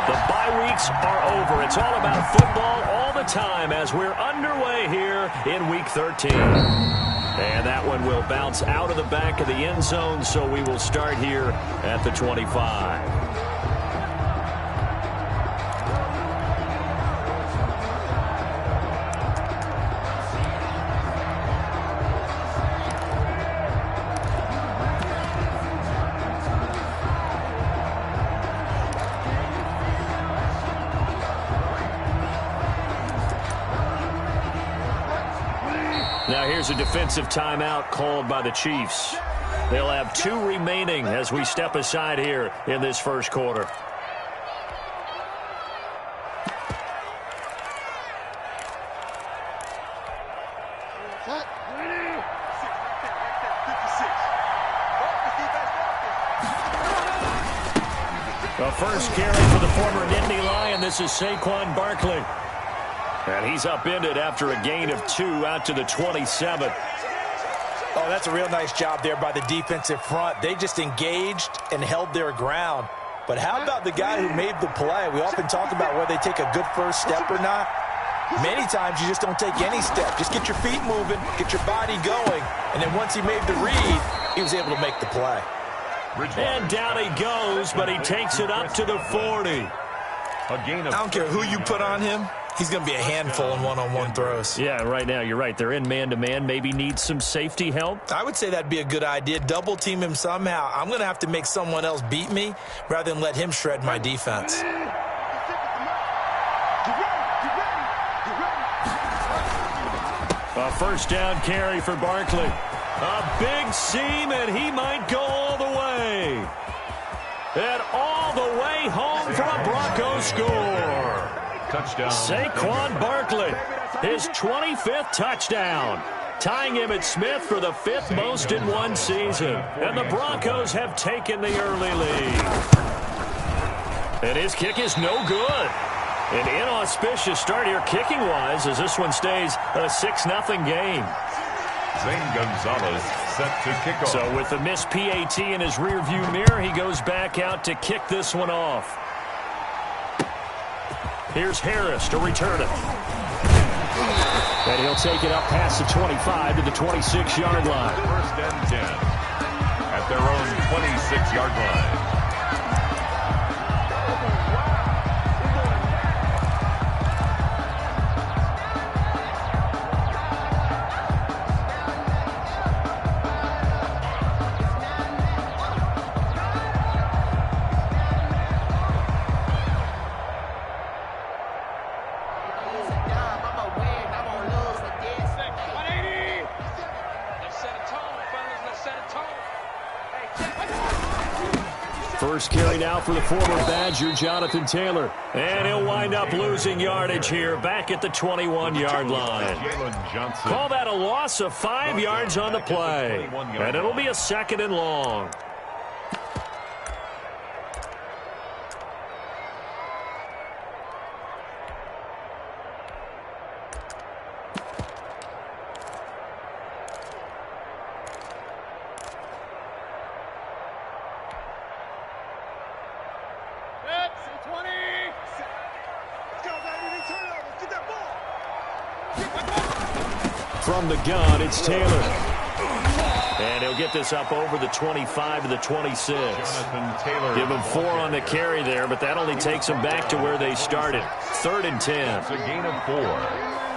The bye weeks are over. It's all about football all the time as we're underway here in Week 13. And that one will bounce out of the back of the end zone, so we will start here at the 25. Now here's a defensive timeout called by the Chiefs. They'll have 2 remaining as we step aside here in this first quarter. The first carry for the former Nittany Lion. This is Saquon Barkley. And he's upended after a gain of 2 out to the 27. Oh, that's a real nice job there by the defensive front. They just engaged and held their ground. But how about the guy who made the play? We often talk about whether they take a good first step or not. Many times you just don't take any step. Just get your feet moving, get your body going. And then once he made the read, he was able to make the play. And down he goes, but he takes it up to the 40. I don't care who you put on him. He's going to be a handful in one-on-one throws. Yeah, right now, you're right. They're in man-to-man. Maybe need some safety help. I would say that'd be a good idea. Double team him somehow. I'm going to have to make someone else beat me rather than let him shred my defense. A first down carry for Barkley. A big seam, and he might go all the way. And all the way home for a Broncos score. Touchdown. Saquon Barkley, his 25th touchdown, tying him at Smith for the 5th most in one season. And the Broncos have taken the early lead. And his kick is no good. An inauspicious start here kicking-wise as this one stays a 6-0 game. Zane Gonzalez set to kick off. So with the missed PAT in his rearview mirror, he goes back out to kick this one off. Here's Harris to return it. And he'll take it up past the 25 to the 26-yard line. First and 10 at their own 26-yard line. First carry now for the former Badger, Jonathan Taylor. And he'll wind up losing yardage here back at the 21-yard line. Call that a loss of 5 yards on the play. And it'll be a 2nd and long. From the gun, it's Taylor. And he'll get this up over the 25 to the 26. Give him 4 on the carry there, but that only takes them back to where they started. 3rd and 10. It's a gain of 4.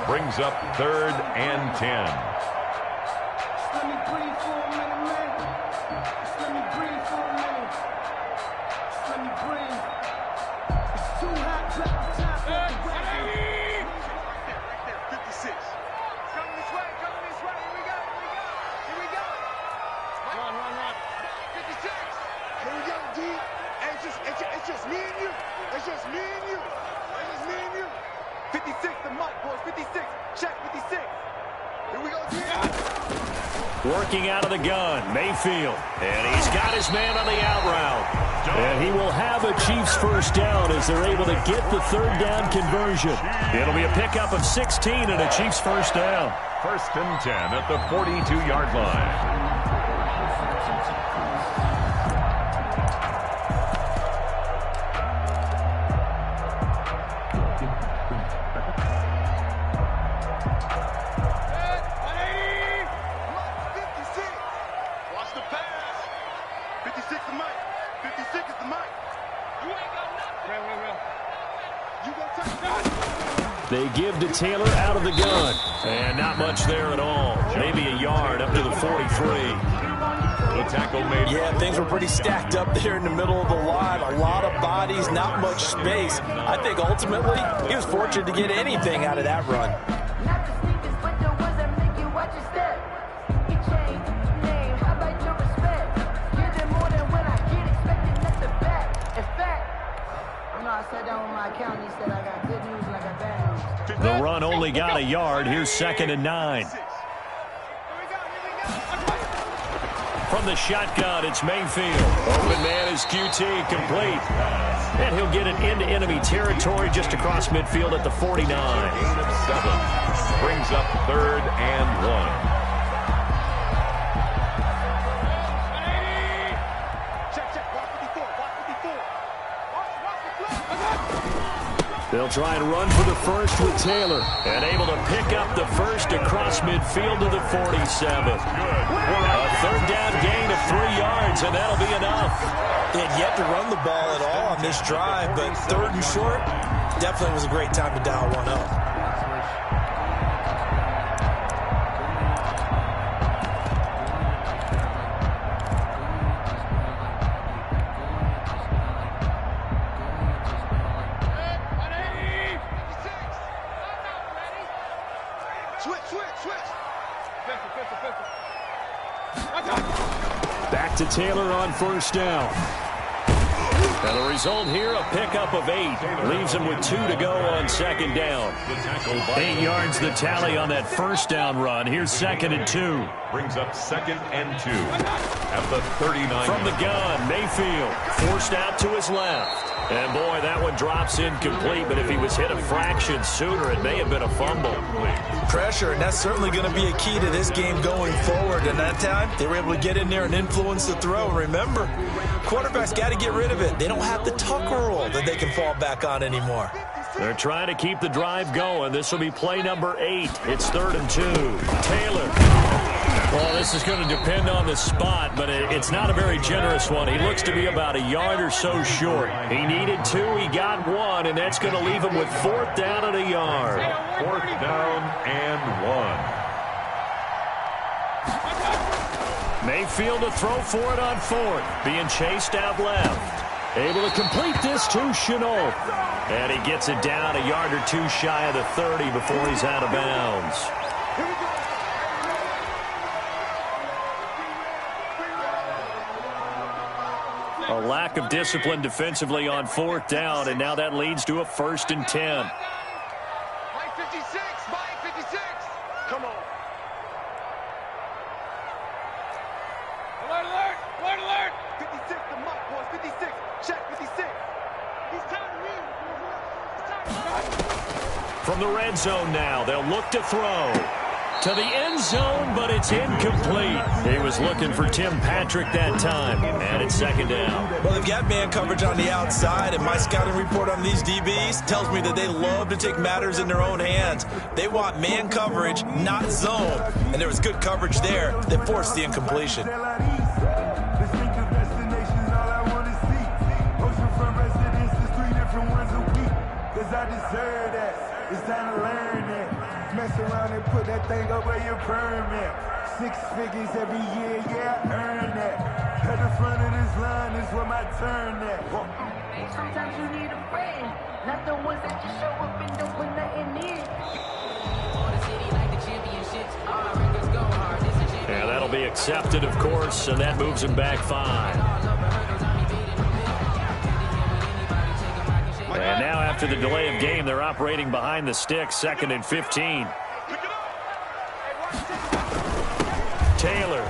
Brings up 3rd and 10. It's just me and you. It's just me and you. It's just me and you. 56, the mic, boys. 56. Check 56. Here we go, G. Working out of the gun, Mayfield. And he's got his man on the out route. And he will have a Chiefs first down as they're able to get the 3rd down conversion. It'll be a pickup of 16 and a Chiefs first down. 1st and 10 at the 42-yard line. 56 is the mic. You ain't got nothing. You gonna touch that? They give to Taylor out of the gun. And not much there at all. Maybe a yard up to the 43. The tackle made. Yeah, things were pretty stacked up there in the middle of the line. A lot of bodies, not much space. I think ultimately he was fortunate to get anything out of that run. The run only got a yard. Here's 2nd and 9. From the shotgun, it's Mayfield. Open man is QT, complete. And he'll get it into enemy territory just across midfield at the 49. Gain of 7. Brings up 3rd and 1. They'll try and run for the first with Taylor. And able to pick up the first across midfield to the 47. A 3rd down gain of 3 yards, and that'll be enough. They had yet to run the ball at all on this drive, but 3rd and short definitely was a great time to dial one up. Back to Taylor on 1st down. And the result here, a pickup of 8. Leaves him with 2 to go on 2nd down. 8 yards the tally on that 1st down run. Here's 2nd and 2. Brings up 2nd and 2 at the 39. From the gun, Mayfield forced out to his left. And boy, that one drops incomplete, but if he was hit a fraction sooner, it may have been a fumble. Pressure, and that's certainly going to be a key to this game going forward. And that time, they were able to get in there and influence the throw. Remember, quarterbacks got to get rid of it. They don't have the tucker roll that they can fall back on anymore. They're trying to keep the drive going. This will be play number 8. It's 3rd and 2. Taylor. Well, this is going to depend on the spot, but it's not a very generous one. He looks to be about a yard or so short. He needed 2. He got 1, and that's going to leave him with 4th down and a yard. 4th down and 1. Mayfield to throw for it on 4th. Being chased out left. Able to complete this to Chenault. And he gets it down a yard or 2 shy of the 30 before he's out of bounds. A lack of discipline defensively on 4th down, and now that leads to a 1st and 10. Mike 56, Mike 56. Come on. Alert, alert, alert, alert. 56, the Mike, boys, 56. Check, 56. He's time to win. From the red zone now, they'll look to throw. To the end zone, but it's incomplete. He was looking for Tim Patrick that time, and it's 2nd down. Well, they've got man coverage on the outside, and my scouting report on these DBs tells me that they love to take matters in their own hands. They want man coverage, not zone, and there was good coverage there that forced the incompletion. It's time to learn that. Mess around and put that thing up where your permit. 6 figures every year, yeah, I earn that. At the front of this line is where my turn at. Sometimes you need a friend, not the ones that just show up and don't put nothing in. Yeah, that'll be accepted, of course, and that moves him back 5. And now after the delay of game, they're operating behind the sticks, 2nd and 15. Taylor.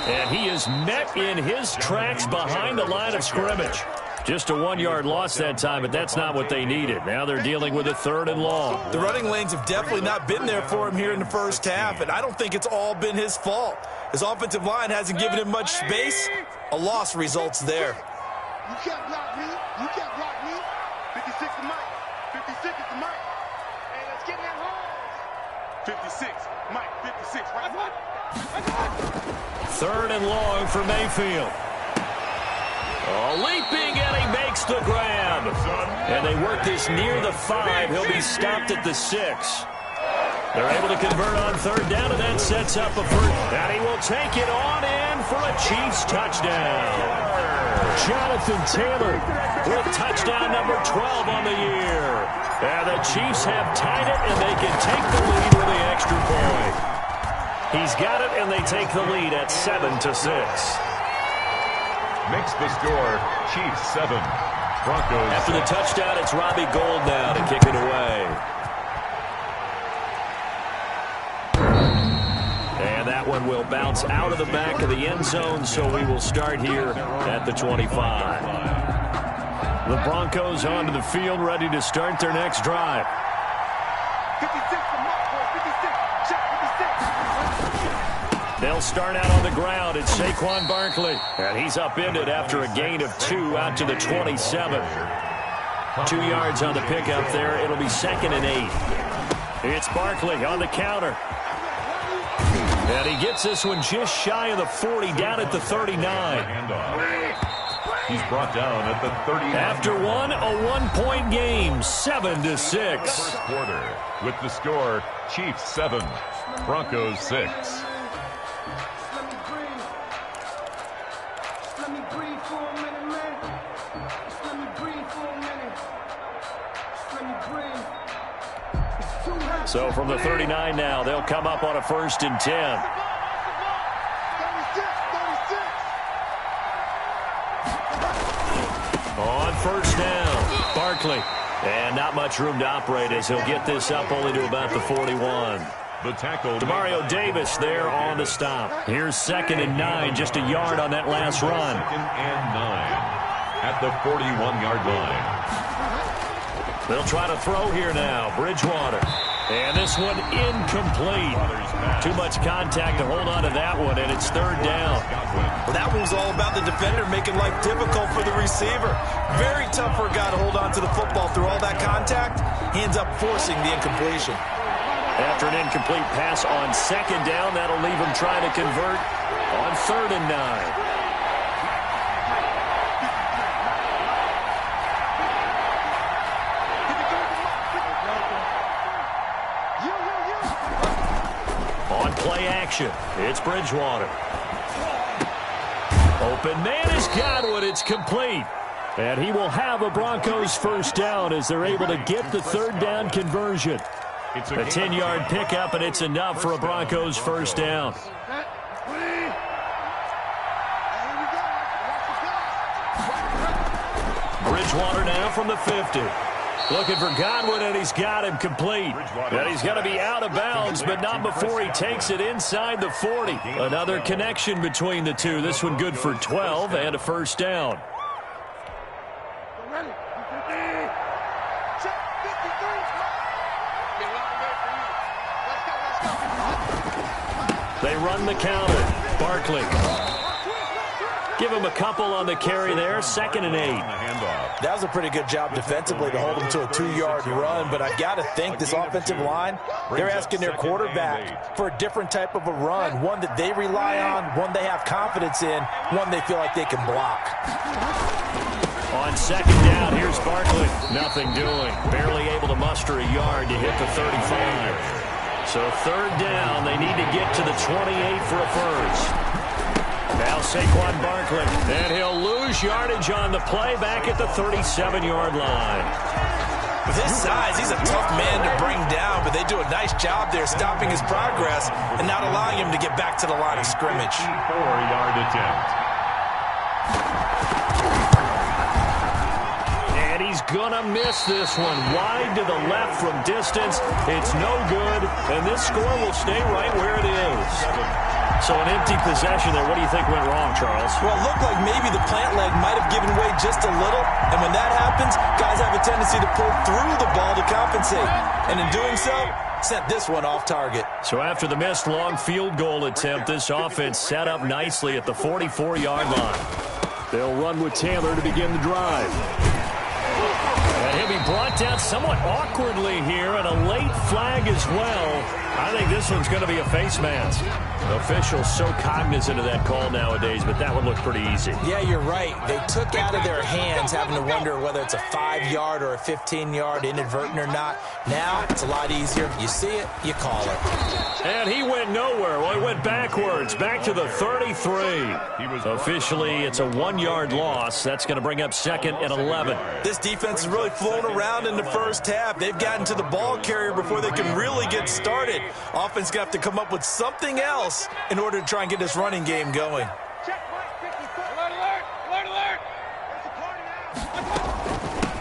And he is met in his tracks behind the line of scrimmage. Just a 1-yard loss that time, but that's not what they needed. Now they're dealing with a 3rd and long. The running lanes have definitely not been there for him here in the first half, and I don't think it's all been his fault. His offensive line hasn't given him much space. A loss results there. You can't block me. You can't block me. 56 the mic. 56 is the mic. Hey, let's get in that hole. 56. Mike, 56. Right. 3rd and long for Mayfield. And they work this near the 5. He'll be stopped at the 6. They're able to convert on third down, and that sets up a first. And he will take it on in for a Chiefs touchdown. Jonathan Taylor with touchdown number 12 on the year. And the Chiefs have tied it, and they can take the lead with the extra point. He's got it, and they take the lead at 7-6. Makes the score Chiefs 7, Broncos. After the touchdown, it's Robbie Gould now to kick it away. And that one will bounce out of the back of the end zone, so we will start here at the 25. The Broncos onto the field, ready to start their next drive. 56, the mark, boys. 56. Check 56. They'll start out on the ground. It's Saquon Barkley. And he's upended after a gain of 2 out to the 27. 2 yards on the pickup there. It'll be 2nd and 8. It's Barkley on the counter. And he gets this one just shy of the 40, down at the 39. He's brought down at the 39. After one, a one-point game, 7-6. First quarter with the score Chiefs 7, Broncos 6. So from the 39 now, they'll come up on a 1st and 10. 36. On first down, Barkley. And not much room to operate as he'll get this up only to about the 41. The tackle. Demario Davis there on the stop. Here's 2nd and 9, just a yard on that last run. 2nd and 9 at the 41-yard line. They'll try to throw here now. Bridgewater. And this one incomplete. Too much contact to hold on to that one, and it's 3rd down. Well, that one was all about the defender making life difficult for the receiver. Very tough for a guy to hold on to the football through all that contact. He ends up forcing the incompletion. After an incomplete pass on 2nd down, that'll leave him trying to convert on 3rd and 9. Play action. It's Bridgewater. Open man is Godwin. It's complete. And he will have a Broncos 1st down as they're able to get the 3rd down conversion. A 10-yard pickup, and it's enough for a Broncos 1st down. Bridgewater now from the 50. Looking for Godwin, and he's got him complete. And he's going to be out of bounds, but not before he takes it inside the 40. Another connection between the two. This one good for 12 and a 1st down. They run the counter. Barkley. Give him a couple on the carry there. 2nd and 8. That was a pretty good job defensively to hold him to a 2-yard run, but I've got to think this offensive line, they're asking their quarterback for a different type of a run, one that they rely on, one they have confidence in, one they feel like they can block. On 2nd down, here's Barkley. Nothing doing. Barely able to muster a yard to hit the 35. So 3rd down, they need to get to the 28 for a first. Now Saquon Barkley, and he'll lose yardage on the play back at the 37-yard line. With his size, he's a tough man to bring down, but they do a nice job there stopping his progress and not allowing him to get back to the line of scrimmage. 4-yard attempt. And he's going to miss this one. Wide to the left from distance. It's no good, and this score will stay right where it is. So an empty possession there. What do you think went wrong, Charles? Well, it looked like maybe the plant leg might have given way just a little. And when that happens, guys have a tendency to pull through the ball to compensate. And in doing so, sent this one off target. So after the missed long field goal attempt, this offense set up nicely at the 44-yard line. They'll run with Taylor to begin the drive. And he'll be brought down somewhat awkwardly here, and a late flag as well. I think this one's going to be a face mask. Officials so cognizant of that call nowadays, but that would look pretty easy. Yeah, you're right. They took out of their hands having to wonder whether it's a 5-yard or a 15-yard, inadvertent or not. Now, it's a lot easier. You see it, you call it. And he went nowhere. Well, he went backwards, back to the 33. Officially, it's a 1-yard loss. That's going to bring up 2nd and 11. This defense is really flown around in the first half. They've gotten to the ball carrier before they can really get started. Offense going to have to come up with something else in order to try and get this running game going.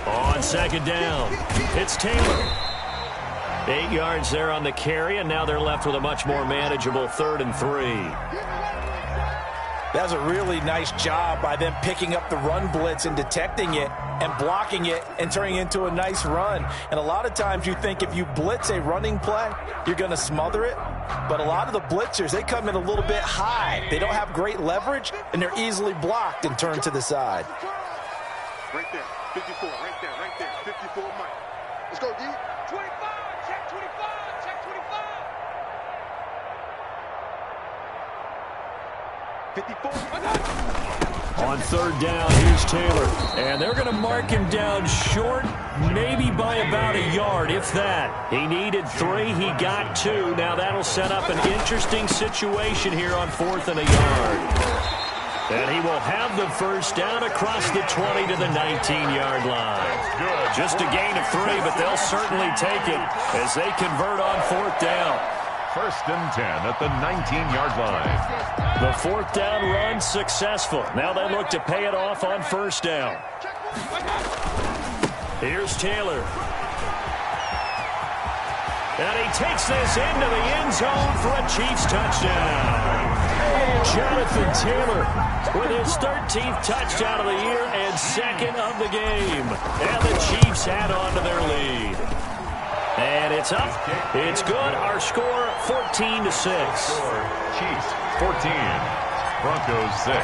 On 2nd down, it's Taylor. 8 yards there on the carry, and now they're left with a much more manageable 3rd and 3. That was a really nice job by them picking up the run blitz and detecting it and blocking it and turning it into a nice run. And a lot of times you think if you blitz a running play, you're going to smother it. But a lot of the blitzers, they come in a little bit high. They don't have great leverage, and they're easily blocked and turned to the side. Right there, 54, right there, 54, Mike. Let's go, D. 25, check 25, check 25. 54. On 3rd down, here's Taylor. And they're going to mark him down short, maybe by about a yard, if that. He needed 3, he got 2. Now that'll set up an interesting situation here on 4th and a yard. And he will have the first down across the 20 to the 19-yard line. Just a gain of 3, but they'll certainly take it as they convert on 4th down. 1st and 10 at the 19-yard line. The 4th down run successful. Now they look to pay it off on 1st down. Here's Taylor. And he takes this into the end zone for a Chiefs touchdown. Jonathan Taylor with his 13th touchdown of the year and 2nd of the game. And the Chiefs add on to their lead. And it's up. It's good. Our score, 14-6. Chiefs, 14. Broncos, 6.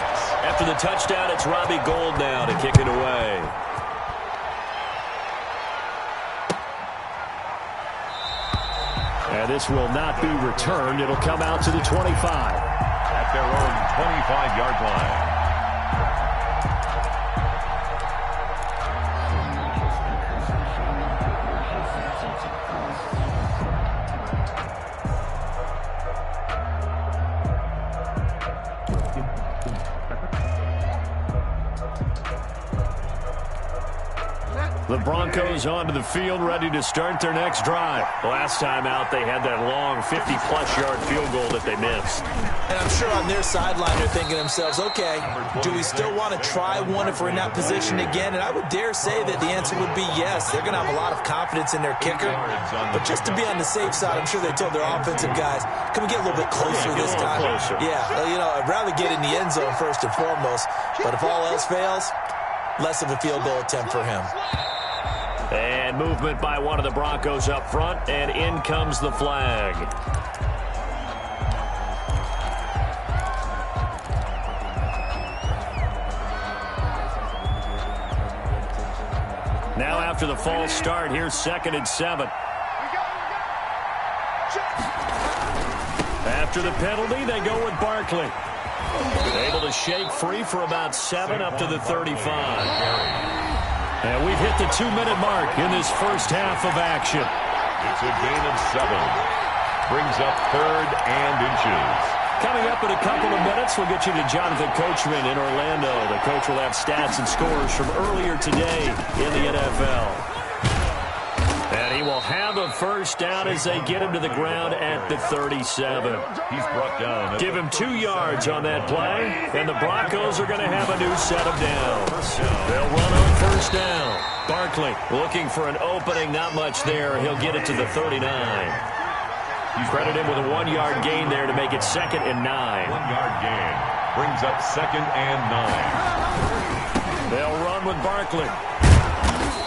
After the touchdown, it's Robbie Gould now to kick it away. And this will not be returned. It'll come out to the 25. At their own 25-yard line. The Broncos onto the field, ready to start their next drive. Last time out, they had that long 50-plus yard field goal that they missed. And I'm sure on their sideline they're thinking to themselves, okay, do we still want to try one if we're in that position again? And I would dare say that the answer would be yes. They're going to have a lot of confidence in their kicker. But just to be on the safe side, I'm sure they told their offensive guys, can we get a little bit closer this time? Closer. Yeah, you know, I'd rather get in the end zone first and foremost. But if all else fails, less of a field goal attempt for him. And movement by one of the Broncos up front, and in comes the flag. Now after the false start, here's 2nd and 7. After the penalty, they go with Barkley. Able to shake free for about 7 up to the 35. And we've hit the 2-minute mark in this first half of action. It's a gain of 7. Brings up 3rd and inches. Coming up in a couple of minutes, we'll get you to Jonathan Coachman in Orlando. The coach will have stats and scores from earlier today in the NFL. And he will have a first down as they get him to the ground at the 37. He's brought down. Give him 2 yards on that play, and the Broncos are going to have a new set of downs. They'll run on first down. Barkley looking for an opening, not much there. He'll get it to the 39. Credit him with a 1-yard gain there to make it 2nd and 9. 1-yard gain. Brings up 2nd and 9. They'll run with Barkley.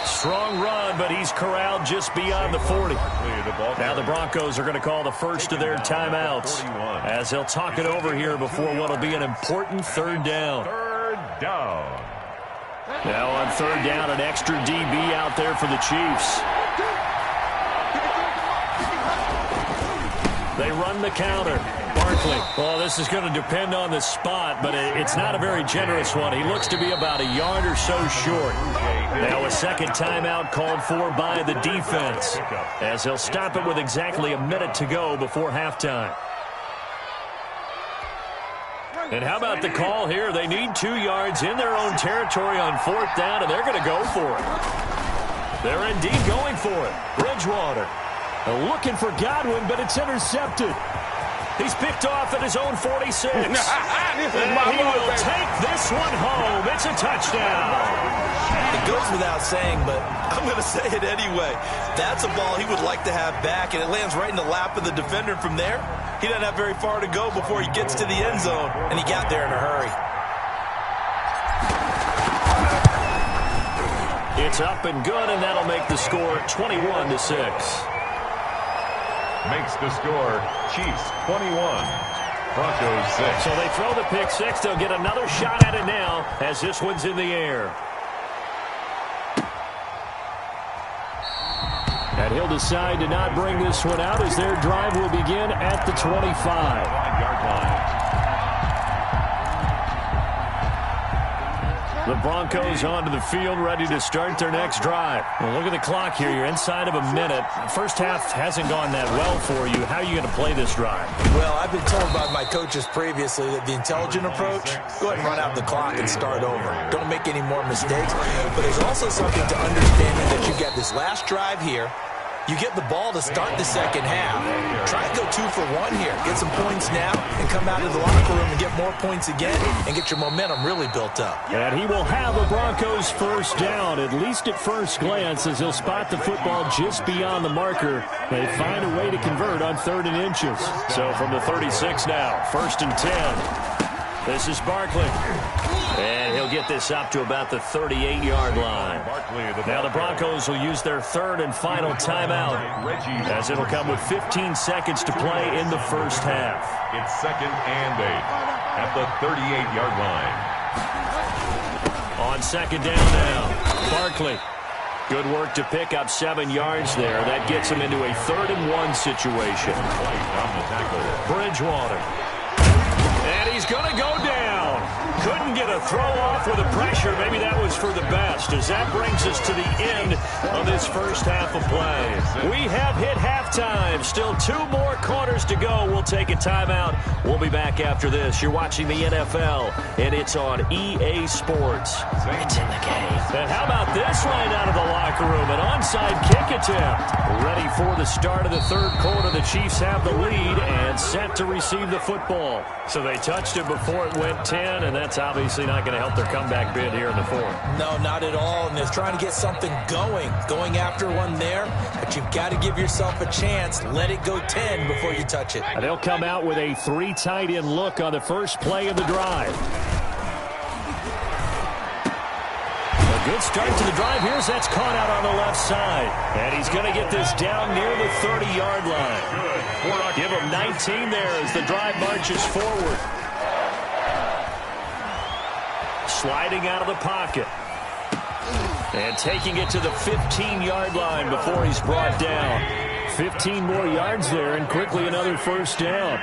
Strong run, but he's corralled just beyond the 40. Now the Broncos are going to call the first of their timeouts as they'll talk it over here before what will be an important 3rd down. 3rd down. Now on 3rd down, an extra DB out there for the Chiefs. They run the counter. Barkley. Well, this is going to depend on the spot, but it's not a very generous one. He looks to be about a yard or so short. Now a second timeout called for by the defense, as they'll stop it with exactly a minute to go before halftime. And how about the call here? They need 2 yards in their own territory on 4th down, and they're going to go for it. They're indeed going for it. Bridgewater looking for Godwin, but it's intercepted. He's picked off at his own 46. And he will take this one home. It's a touchdown. It goes without saying, but I'm going to say it anyway. That's a ball he would like to have back, and it lands right in the lap of the defender. From there, he doesn't have very far to go before he gets to the end zone, and he got there in a hurry. It's up and good, and that'll make the score 21-6. Makes the score Chiefs 21, Broncos 6. So they throw the pick six. They'll get another shot at it now as this one's in the air. And he'll decide to not bring this one out as their drive will begin at the 25-yard line. The Broncos onto the field, ready to start their next drive. Well, look at the clock here. You're inside of a minute. First half hasn't gone that well for you. How are you going to play this drive? Well, I've been told by my coaches previously that the intelligent approach, go ahead and run out the clock and start over. Don't make any more mistakes. But there's also something to understanding that you've got this last drive here. You get the ball to start the second half. Try and go 2 for 1 here. Get some points now and come out of the locker room and get more points again and get your momentum really built up. And he will have a Broncos first down, at least at first glance, as he'll spot the football just beyond the marker. They find a way to convert on 3rd and inches. So from the 36 now, 1st and 10. This is Barkley. And he'll get this up to about the 38-yard line. Now the Broncos will use their 3rd and final timeout, as it'll come with 15 seconds to play in the first half. It's 2nd and 8 at the 38-yard line. On 2nd down now, Barkley. Good work to pick up 7 yards there. That gets him into a 3rd and 1 situation. Bridgewater. And he's going to go down. Couldn't get a throw off with the pressure. Maybe that was for the best, as that brings us to the end of this first half of play. We have hit halftime. Still 2 more quarters to go. We'll take a timeout. We'll be back after this. You're watching the NFL, and it's on EA Sports. It's in the game. And how about this right out of the locker room? An onside kick attempt. Ready for the start of the 3rd quarter. The Chiefs have the lead and set to receive the football. So they touched it before it went 10, and that's obviously not going to help their comeback bid here in the 4th. No, not at all. And they're trying to get something going after one there. But you've got to give yourself a chance. Let it go 10 before you touch it. And they'll come out with a 3 tight end look on the first play of the drive. A good start to the drive. Here's that's caught out on the left side. And he's going to get this down near the 30-yard line. Give him 19 there as the drive marches forward. Sliding out of the pocket. And taking it to the 15-yard line before he's brought down. 15 more yards there, and quickly another first down.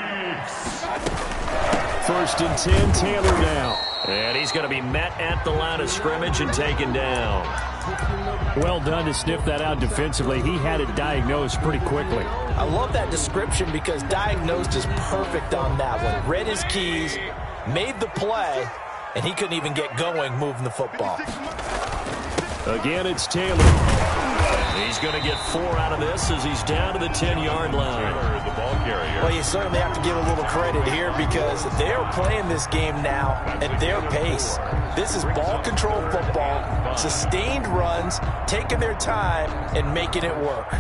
1st and 10, Taylor now. And he's going to be met at the line of scrimmage and taken down. Well done to sniff that out defensively. He had it diagnosed pretty quickly. I love that description because diagnosed is perfect on that one. Read his keys, made the play, and he couldn't even get going moving the football. Again, it's Taylor. He's going to get 4 out of this as he's down to the 10-yard line. The ball carrier. Well, you certainly have to give a little credit here because they're playing this game now at their pace. This is ball control football, sustained runs, taking their time and making it work.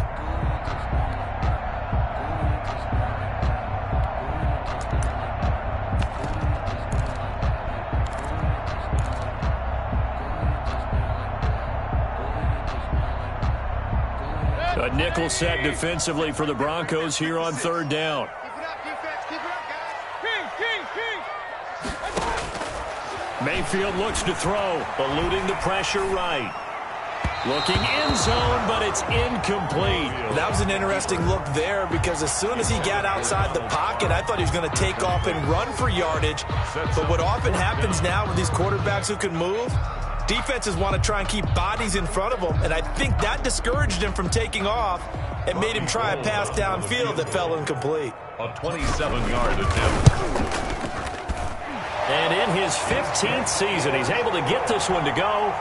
A nickel set defensively for the Broncos here on 3rd down. Keep it up, defense. Keep it up, guys. Mayfield looks to throw, eluding the pressure right. Looking end zone, but it's incomplete. That was an interesting look there because as soon as he got outside the pocket, I thought he was going to take off and run for yardage. But what often happens now with these quarterbacks who can move, defenses want to try and keep bodies in front of them, and I think that discouraged him from taking off and made him try a pass downfield that fell incomplete. A 27-yard attempt. And in his 15th season, he's able to get this one to go.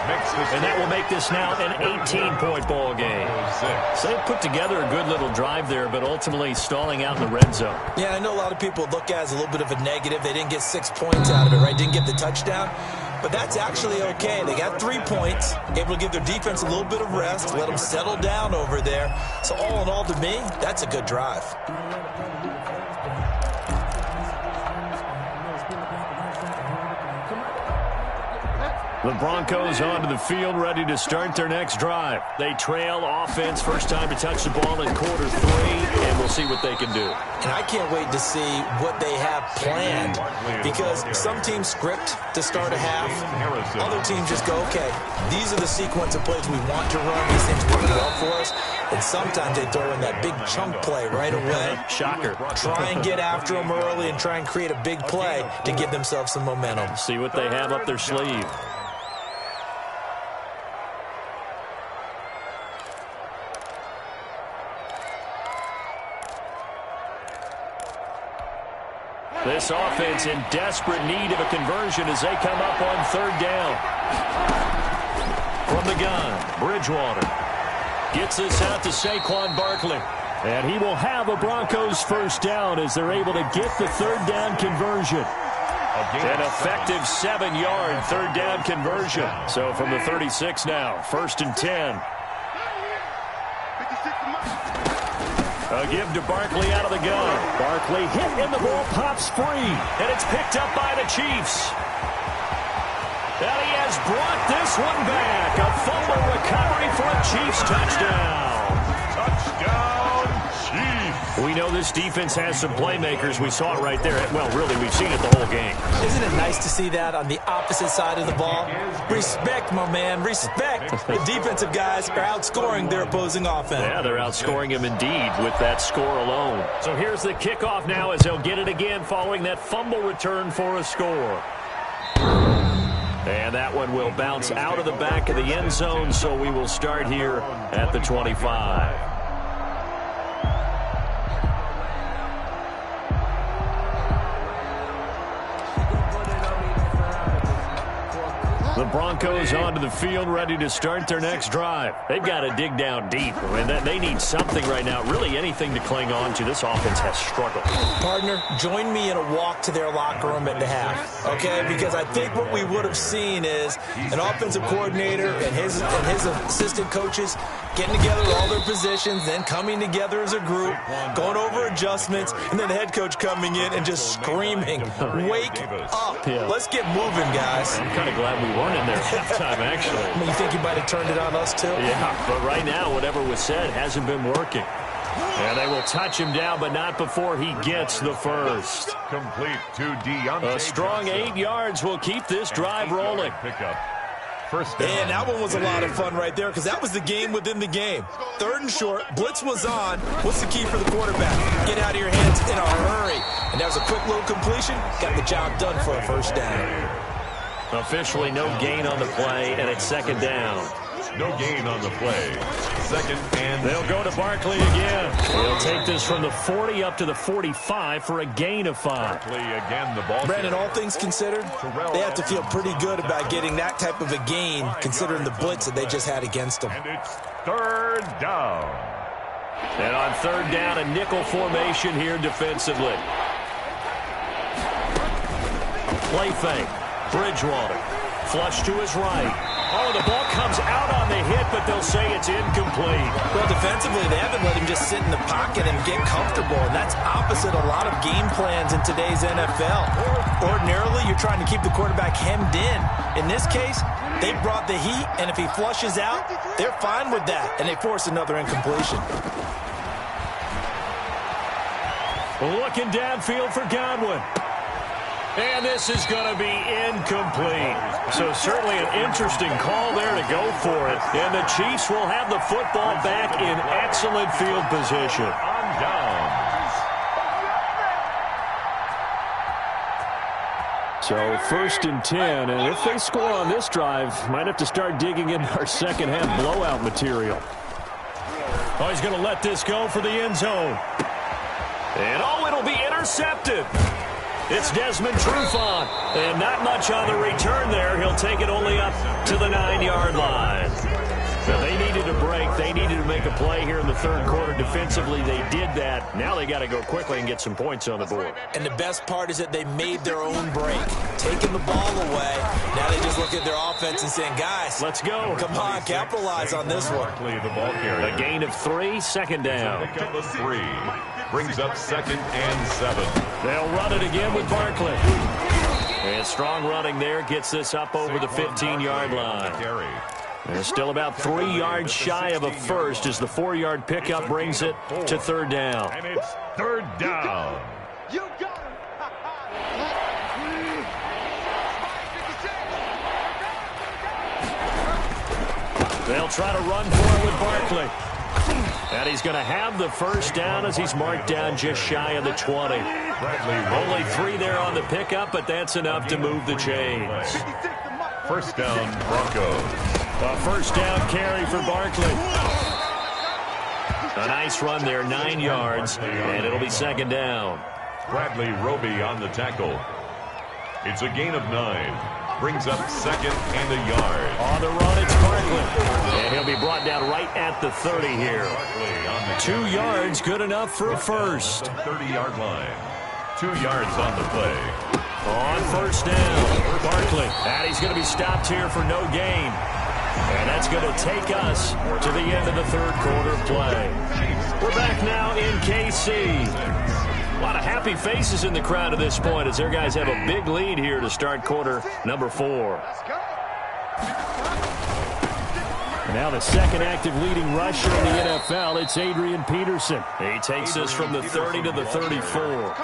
And that will make this now an 18-point ball game. So they put together a good little drive there, but ultimately stalling out in the red zone. Yeah, I know a lot of people look at it as a little bit of a negative. They didn't get 6 points out of it, right? Didn't get the touchdown. But that's actually okay. They got 3 points, able to give their defense a little bit of rest, let them settle down over there. So all in all, to me, that's a good drive. The Broncos onto the field, ready to start their next drive. They trail offense, first time to touch the ball in quarter 3, and we'll see what they can do. And I can't wait to see what they have planned because some teams script to start a half. Other teams just go, okay, these are the sequence of plays we want to run. These things work well for us. And sometimes they throw in that big chunk play right away. Shocker. Try and get after them early and try and create a big play to give themselves some momentum. See what they have up their sleeve. This offense in desperate need of a conversion as they come up on third down. From the gun, Bridgewater gets this out to Saquon Barkley. And he will have a Broncos first down as they're able to get the third down conversion. An effective 7-yard third down conversion. So from the 36 now, 1st and 10. A give to Barkley out of the gun. Barkley hit and the ball pops free. And it's picked up by the Chiefs. And he has brought this one back. A fumble recovery for a Chiefs touchdown. Touchdown, Chiefs. We know this defense has some playmakers. We saw it right there. Well, really, we've seen it the whole game. Isn't it nice to see that on the opposite side of the ball? Respect, my man, respect. The defensive guys are outscoring their opposing offense. Yeah, they're outscoring him indeed with that score alone. So here's the kickoff now as they'll get it again following that fumble return for a score. And that one will bounce out of the back of the end zone, so we will start here at the 25. The Broncos onto the field, ready to start their next drive. They've got to dig down deep. I mean, they need something right now, really anything to cling on to. This offense has struggled. Partner, join me in a walk to their locker room at the half, okay? Because I think what we would have seen is an offensive coordinator and his assistant coaches getting together all their positions, then coming together as a group, going over adjustments, and then the head coach coming in and just screaming, wake up. Yeah. Let's get moving, guys. I'm kind of glad we weren't in there at halftime, actually. I mean, you think you might have turned it on us, too? Yeah, but right now, whatever was said hasn't been working. And they will touch him down, but not before he gets the first. Complete to Deontay. A strong 8 yards will keep this drive rolling. Pickup. First down. And that one was a lot of fun right there because that was the game within the game. 3rd and short, blitz was on. What's the key for the quarterback? Get out of your hands in a hurry. And that was a quick little completion. Got the job done for a first down. Officially no gain on the play, and it's 2nd down. No gain on the play. 2nd and They'll go to Barkley again. He'll take this from the 40 up to the 45 for a gain of 5. Barkley again, the ball. Brandon, all things considered, they have to feel pretty good about getting that type of a gain considering the blitz that they just had against them. And it's 3rd down. And on 3rd down, a nickel formation here defensively. Play fake. Bridgewater. Flush to his right. Oh, the ball comes out on the hit, but they'll say it's incomplete. Well, defensively, they haven't let him just sit in the pocket and get comfortable, and that's opposite a lot of game plans in today's NFL. Ordinarily, you're trying to keep the quarterback hemmed in. In this case, they brought the heat, and if he flushes out, they're fine with that, and they force another incompletion. Looking downfield for Godwin. And this is going to be incomplete. So certainly an interesting call there to go for it. And the Chiefs will have the football back in excellent field position. On down. So 1st and 10, and if they score on this drive, might have to start digging into our second-half blowout material. Oh, he's going to let this go for the end zone. And, oh, it'll be intercepted. It's Desmond Trufant, and not much on the return there. He'll take it only up to the 9-yard line. So they needed a break. They needed to make a play here in the third quarter defensively. They did that. Now they got to go quickly and get some points on the board. And the best part is that they made their own break, taking the ball away. Now they just look at their offense and saying, guys, let's go. Come on, capitalize on this one. The ball carrier. A gain of 3, second down. Pick up a 3. Brings up 2nd and 7. They'll run it again with Barkley. And strong running there gets this up over the 15-yard line. They're still about 3 yards shy of a first as the 4-yard pickup brings it to third down. And it's third down. You got him. They'll try to run for it with Barkley. And he's going to have the first down as he's marked down just shy of the 20. Only 3 there on the pickup, but that's enough to move the chains. First down, Broncos. A first down carry for Barkley. A nice run there, 9 yards, and it'll be second down. Bradley Roby on the tackle. It's a gain of 9. Brings up 2nd and a yard. On the run, it's Barkley. And he'll be brought down right at the 30 here. 2 yards, good enough for a first. 30-yard line. 2 yards on the play. On first down, Barkley. And he's going to be stopped here for no gain. And that's going to take us to the end of the third quarter play. We're back now in KC. A lot of happy faces in the crowd at this point as their guys have a big lead here to start quarter number 4. And now the second active leading rusher in the NFL, it's Adrian Peterson. He takes us from the 30 to the 34.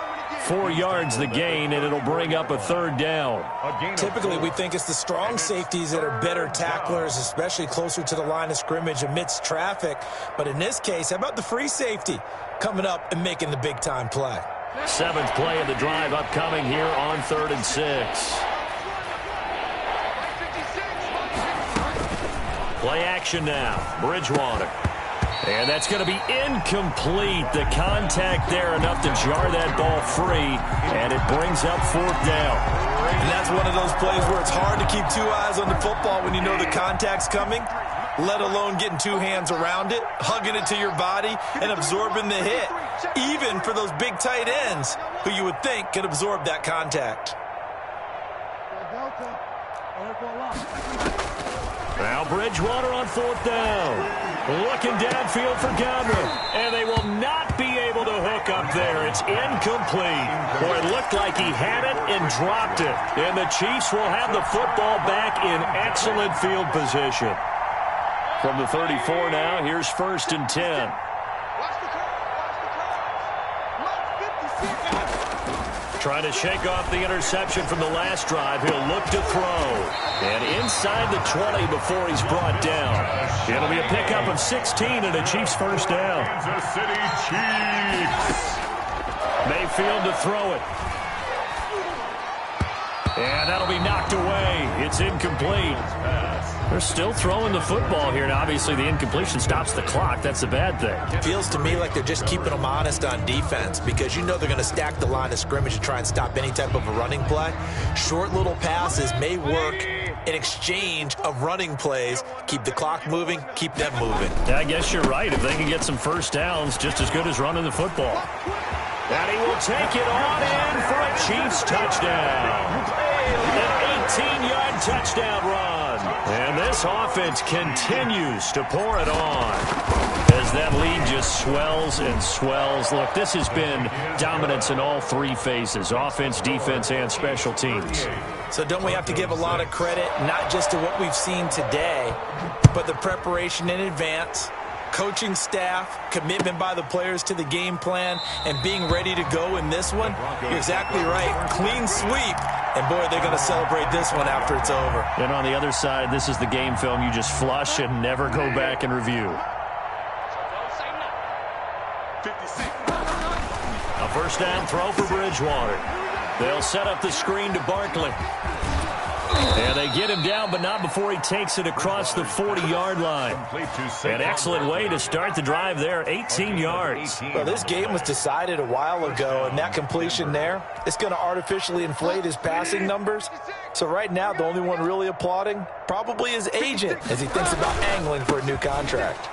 4 yards the gain, and it'll bring up a third down. Typically, we think it's the strong safeties that are better tacklers, especially closer to the line of scrimmage amidst traffic. But in this case, how about the free safety coming up and making the big-time play? 7th play of the drive upcoming here on 3rd and 6. Play action now. Bridgewater. And that's going to be incomplete. The contact there enough to jar that ball free, and it brings up 4th down. And that's one of those plays where it's hard to keep 2 eyes on the football when you know the contact's coming, let alone getting 2 hands around it, hugging it to your body, and absorbing the hit, even for those big tight ends who you would think could absorb that contact. Now Bridgewater on 4th down. Looking downfield for Godwin. And they will not be able to hook up there. It's incomplete. Boy, it looked like he had it and dropped it. And the Chiefs will have the football back in excellent field position. From the 34 now, here's 1st and 10. Trying to shake off the interception from the last drive. He'll look to throw. And inside the 20 before he's brought down. It'll be a pickup of 16 and a Chiefs first down. Kansas City Chiefs. Mayfield to throw it. And that'll be knocked away. It's incomplete. They're still throwing the football here. Now, obviously, the incompletion stops the clock. That's the bad thing. It feels to me like they're just keeping them honest on defense because you know they're going to stack the line of scrimmage and try and stop any type of a running play. Short little passes may work in exchange of running plays. Keep the clock moving, keep them moving. Yeah, I guess you're right. If they can get some first downs, just as good as running the football. And he will take it on in for a Chiefs touchdown. An 18-yard touchdown run. And this offense continues to pour it on as that lead just swells and swells. Look, this has been dominance in all 3 phases, offense, defense, and special teams. So don't we have to give a lot of credit, not just to what we've seen today, but the preparation in advance, coaching staff, commitment by the players to the game plan, and being ready to go in this one, you're exactly right. Clean sweep. And, boy, they're going to celebrate this one after it's over. And on the other side, this is the game film you just flush and never go back and review. A first down throw for Bridgewater. They'll set up the screen to Barkley. And they get him down, but not before he takes it across the 40-yard line. An excellent way to start the drive there, 18 yards. Well, this game was decided a while ago, and that completion there, it's going to artificially inflate his passing numbers. So right now, the only one really applauding probably his agent as he thinks about angling for a new contract.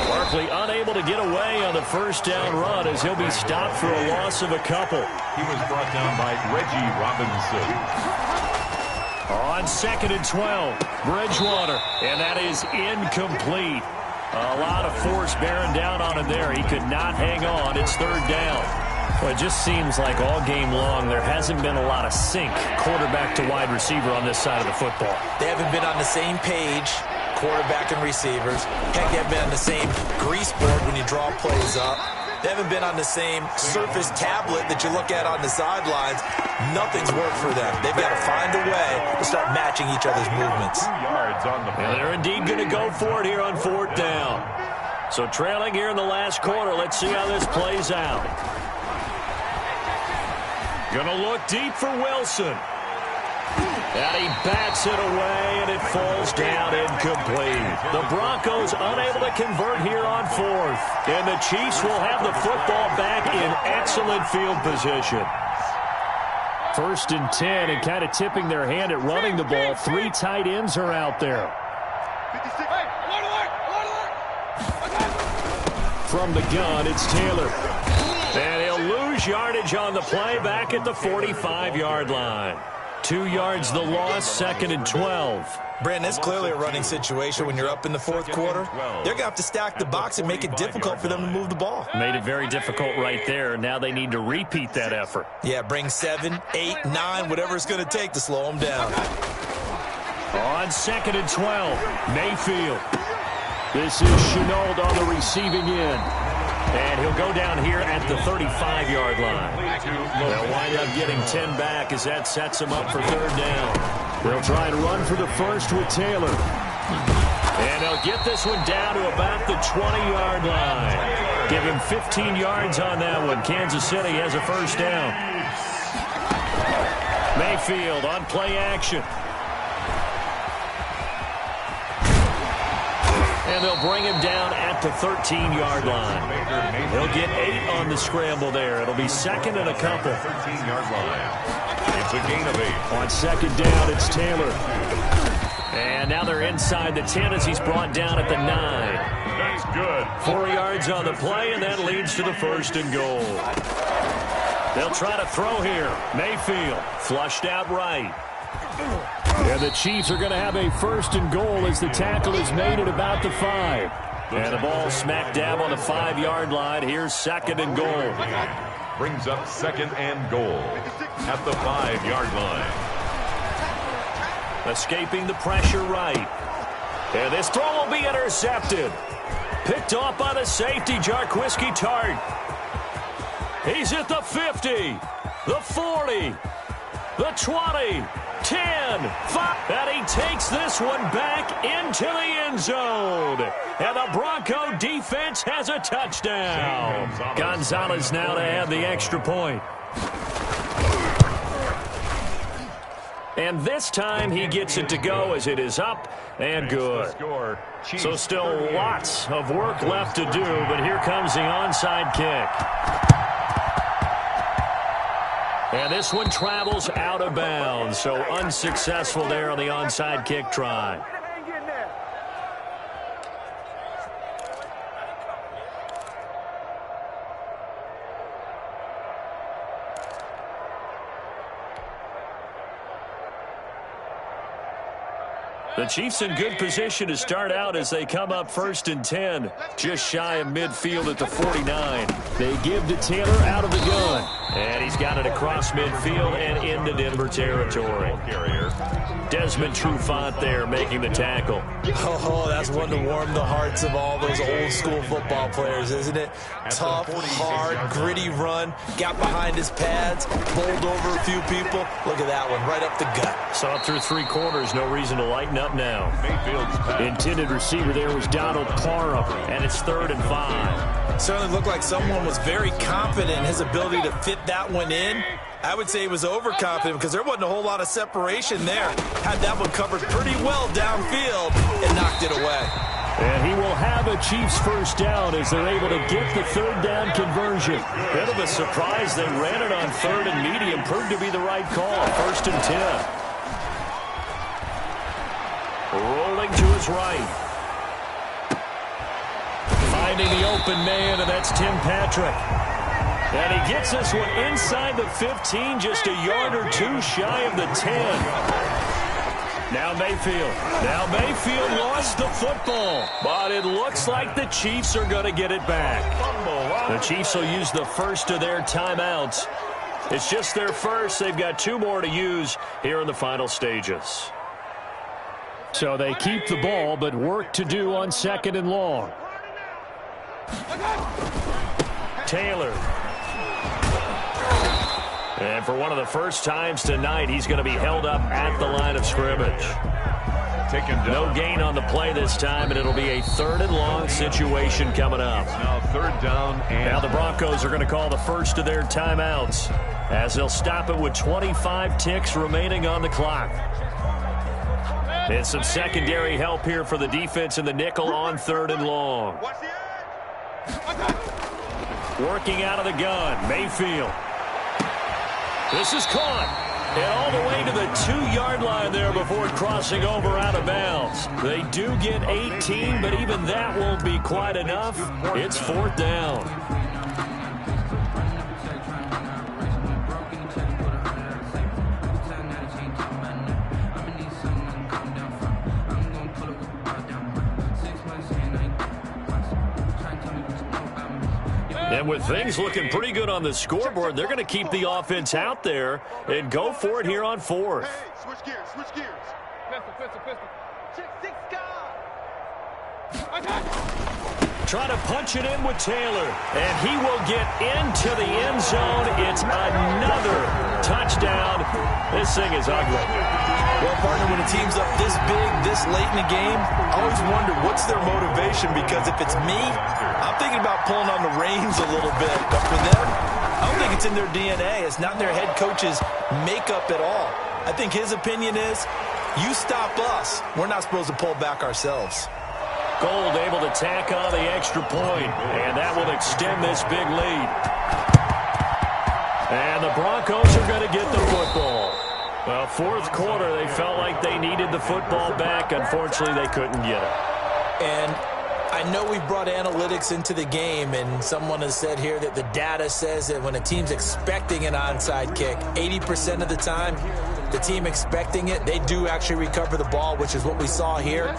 Barkley unable to get away on the first down run as he'll be stopped for a loss of a couple. He was brought down by Reggie Robinson. On 2nd and 12, Bridgewater, and that is incomplete. A lot of force bearing down on him there. He could not hang on. It's 3rd down. Well, it just seems like all game long there hasn't been a lot of sync quarterback to wide receiver on this side of the football. They haven't been on the same page, quarterback and receivers. Heck, they haven't been on the same grease board when you draw plays up. They haven't been on the same surface tablet that you look at on the sidelines. Nothing's worked for them. They've got to find a way to start matching each other's movements. 2 yards on the play. And they're indeed going to go for it here on 4th down. So trailing here in the last quarter. Let's see how this plays out. Going to look deep for Wilson. And he bats it away, and it falls down incomplete. The Broncos unable to convert here on 4th. And the Chiefs will have the football back in excellent field position. 1st and 10, and kind of tipping their hand at running the ball. 3 tight ends are out there. From the gun, it's Taylor. And he'll lose yardage on the play back at the 45-yard line. 2 yards the loss, 2nd and 12. Brandon, it's clearly a running situation when you're up in the 4th quarter. They're going to have to stack the box and make it difficult for them to move the ball. Made it very difficult right there. Now they need to repeat that effort. Yeah, bring 7, 8, 9, whatever it's going to take to slow them down. On 2nd and 12, Mayfield. This is Chenault on the receiving end. And he'll go down here at the 35-yard line. They'll wind up getting 10 back as that sets them up for 3rd down. They'll try and run for the first with Taylor. And they'll get this one down to about the 20-yard line. Give him 15 yards on that one. Kansas City has a first down. Mayfield on play action. And they'll bring him down at the 13-yard line. He'll get 8 on the scramble there. It'll be 2nd and a couple. 13-yard line. It's a gain of 8. On 2nd down, it's Taylor. And now they're inside the 10 as he's brought down at the 9. That's good. 4 yards on the play, and that leads to the 1st and goal. They'll try to throw here. Mayfield flushed out right. And the Chiefs are going to have a 1st and goal as the tackle is made at about the 5. And the ball smack dab on the 5-yard line. Here's 2nd and goal. Brings up 2nd and goal at the 5-yard line. Escaping the pressure right. And this throw will be intercepted. Picked off by the safety, Jarquiski Tart. He's at the 50, the 40, the 20, 10, 5. And he takes this one back into the end zone. And the Bronco defense has a touchdown. Gonzalez now to add the extra point. And this time he gets it to go as it is up and good. So still lots of work left to do, but here comes the onside kick. And this one travels out of bounds, so unsuccessful there on the onside kick try. The Chiefs in good position to start out as they come up 1st and 10, just shy of midfield at the 49. They give to Taylor out of the gun, and he's got it across midfield and into Denver territory. Desmond Trufant there making the tackle. Oh, that's one to warm the hearts of all those old school football players, isn't it? Tough, hard, gritty run, got behind his pads, bowled over a few people. Look at that one, right up the gut. Saw through 3 quarters, no reason to lighten up now. Intended receiver there was Donald Parham, and it's 3rd and 5. Certainly looked like someone was very confident in his ability to fit that one in. I would say he was overconfident because there wasn't a whole lot of separation there. Had that one covered pretty well downfield and knocked it away. And he will have a Chiefs first down as they're able to get the 3rd down conversion. Bit of a surprise. They ran it on 3rd and medium. Proved to be the right call. 1st and 10. Rolling to his right. Finding the open man, and that's Tim Patrick. And he gets this one inside the 15, just a yard or 2 shy of the 10. Now Mayfield lost the football, but it looks like the Chiefs are going to get it back. The Chiefs will use the first of their timeouts. It's just their first. They've got 2 more to use here in the final stages. So they keep the ball, but work to do on 2nd and long. Taylor. And for one of the first times tonight, he's going to be held up at the line of scrimmage. No gain on the play this time, and it'll be a 3rd and long situation coming up. Now 3rd down. And now the Broncos are going to call the first of their timeouts as they'll stop it with 25 ticks remaining on the clock. And some secondary help here for the defense in the nickel on 3rd and long. Working out of the gun, Mayfield. This is caught. And all the way to the 2-yard line there before crossing over out of bounds. They do get 18, but even that won't be quite enough. It's 4th down. And with things looking pretty good on the scoreboard, they're going to keep the offense out there and go for it here on 4th. Hey, switch gears, switch gears. Pistol. Check 6 guard. Trying to punch it in with Taylor, and he will get into the end zone. It's another touchdown. This thing is ugly. Well, partner, when a team's up this big, this late in the game, I always wonder what's their motivation, because if it's me, I'm thinking about pulling on the reins a little bit. But for them, I don't think it's in their DNA. It's not in their head coach's makeup at all. I think his opinion is, you stop us, we're not supposed to pull back ourselves. Gold able to tack on the extra point, and that will extend this big lead. And the Broncos are going to get the football. Well, 4th quarter, they felt like they needed the football back. Unfortunately, they couldn't get it. And I know we've brought analytics into the game, and someone has said here that the data says that when a team's expecting an onside kick, 80% of the time, the team expecting it, they do actually recover the ball, which is what we saw here.